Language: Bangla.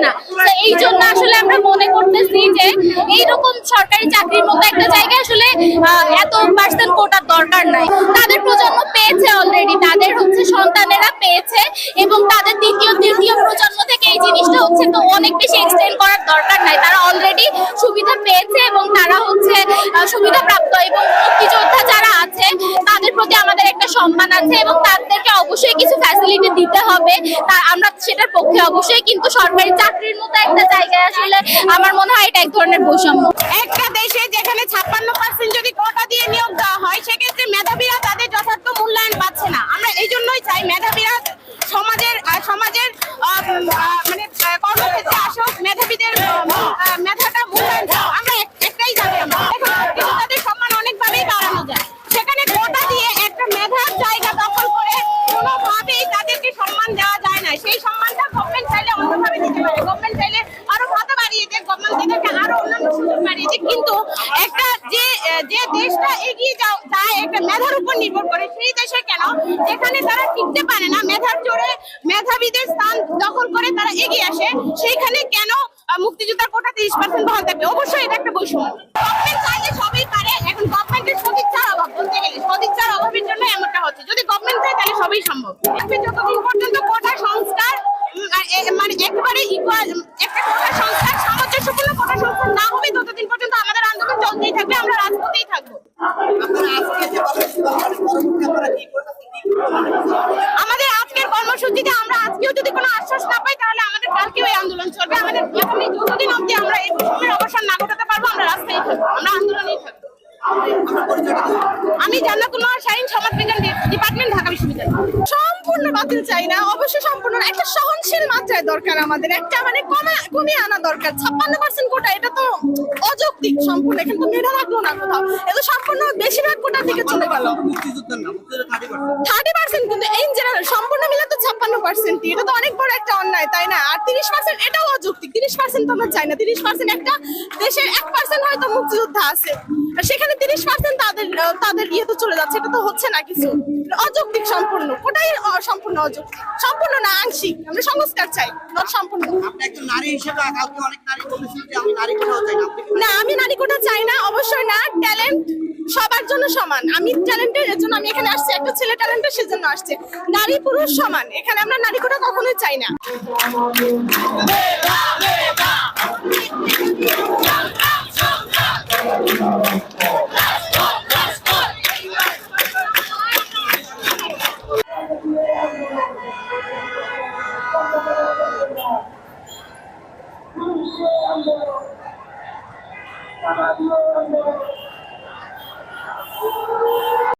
না। তো এই জন্য আসলে আমরা মনে করতেছি যে এইরকম সরকারি চাকরির মতো একটা জায়গায় আসলে এত পার্সেন্ট কোটার দরকার নাই। তাদের প্রজন্ম পেয়েছে অলরেডি, তাদের হচ্ছে সন্তানেরা পেয়েছে এবং তাদের তৃতীয় প্রজন্ম থেকে এই জিনিসটা হচ্ছে তো অনেক বেশি এক্সটেন্ড করার দরকার নাই। তারা অলরেডি সুবিধা পেয়েছে এবং তারা হচ্ছে সুবিধা প্রাপ্ত, এবং মুক্তিযোদ্ধা যারা আছে তাদের প্রতি আমাদের একটা সম্মান আছে এবং তাদেরকে অবশ্যই কিছু ফ্যাসিলিটি দিতে হবে। আমরা সেটার পক্ষে অবশ্যই, কিন্তু সরকারি চাকরির মতো একটা জায়গায় আসলে আমার মনে হয় এটা এক ধরনের বৈষম্য। একটা দেশে যেখানে 56% যদি কোটা দিয়ে নিয়োগ দেওয়া হয়, সেক্ষেত্রে মেধাবীরা তাদের যথার্থ মূল্যায়ন পাচ্ছে না। আমরা এই জন্যই চাই মেধাবীরা সমাজের মানে কর্মক্ষেত্রে আসুক, মেধাবীদের মেধাটা মূল্যায়ন হোক। আমরা একটাই জানি, কিন্তু তাদের সম্মান অনেকভাবেই বাড়ানো যায়। সেখানে কোটা দিয়ে একটা মেধার জায়গা দখল করে কোনোভাবেই তাদেরকে সম্মান দেওয়া যায় না। সেই সম্মানটা গভর্নমেন্ট চাইলে অন্যভাবে দিতে পারে। গভর্নমেন্ট চাইলে আরো ভাতা বাড়িয়ে দেয়, গভর্নমেন্ট তাদেরকে আরো অন্যান্য সুযোগ বাড়িয়ে দেয়। কিন্তু একটা যে দেশটা এগিয়ে যায় একটা মেধার উপর নির্ভর করে, সেই দেশে কেন যেখানে তারা টিকতে পারে না, মেধার জোরে মেধাবীদের স্থান দখল করে তারা এগিয়ে আসে, সেইখানে কেন মুক্তিযোদ্ধার কোটা 30% বহাল থাকবে? অবশ্যই এটা একটা বৈষম্য। গভর্নমেন্ট চাইলে সবই পারে, এখন গভর্নমেন্টের সদিচ্ছার অভাব, বলতে গেলে সদিচ্ছার অভাবের জন্য এমনটা হচ্ছে। যদি গভর্নমেন্ট চায় তাহলে সবই সম্ভব। যতদিন পর্যন্ত কোটা সংস্কার মানে একেবারে ইকুয়াল একটা কোটা সংস্কার, সামঞ্জস্যপূর্ণ কোটা সংস্কার না হবে, ততদিন পর্যন্ত আমাদের আন্দোলন চলতেই থাকবে, আমরা রাজপথেই থাকবো। আমাদের আজকের কর্মসূচিতে আমরা আজকেও যদি কোনো আশ্বাস না পাই, তাহলে আমাদের কালকেও এই আন্দোলন চলবে। আমাদের আগামী যতদিন অবধি আমরা এই বৈষম্যের অবসান না ঘটাতে পারবো, আমরা রাস্তায় থাকবো, আমরা আন্দোলনেই থাকবো। আমি জান্নাতুল মাহর শাহীন, সমাজবিজ্ঞান ডিপার্টমেন্ট, ঢাকা বিশ্ববিদ্যালয়। সম্পূর্ণ বাতিল চাই না, অবশ্যই সম্পূর্ণ একটা সহনশীল মাত্রায় দরকার। আমাদের একটা মানে কমিয়ে আনা দরকার। 56% কোটা, এটা তো অযৌক্তিক সম্পূর্ণ। এখানে তো মেধা লাগলো না কোথাও, এটা সম্পূর্ণ বেশিরভাগ কোটার দিকে চলে গেল। 30%, কিন্তু ইন জেনারেল সম্পূর্ণ মিলে তো 56%, এটা তো অনেক বড় একটা অন্যায়, তাই না? আর 30% এটাও অযৌক্তিক। 30% তো আমরা চাই না। 30% একটা দেশের 1% হয়তো মুক্তিযোদ্ধা আছে, সেখানে 30% তাদের ইয়েতে চলে যাচ্ছে, এটা তো হচ্ছে না কিছু। অযৌক্তিক সম্পূর্ণ, ওটাই সম্পূর্ণ অযৌক্তিক। সম্পূর্ণ না, আংশিক। আমরা সংস্কার চাই, নট সম্পূর্ণ। আপনি একজন নারী হিসেবে কাউকে অনেক নারী বলেছেন যে আমি নারী কোটাও চাই না। না, আমি নারী কোটা চাই না, অবশ্যই না। ট্যালেন্ট সবার জন্য সমান। আমি ট্যালেন্টের জন্য আমি এখানে আসছি, একটা ছেলে ট্যালেন্টের সেজন্য আসছে। নারী পুরুষ সমান, এখানে আমরা নারী কোটা কখনোই চাই না। Thank you.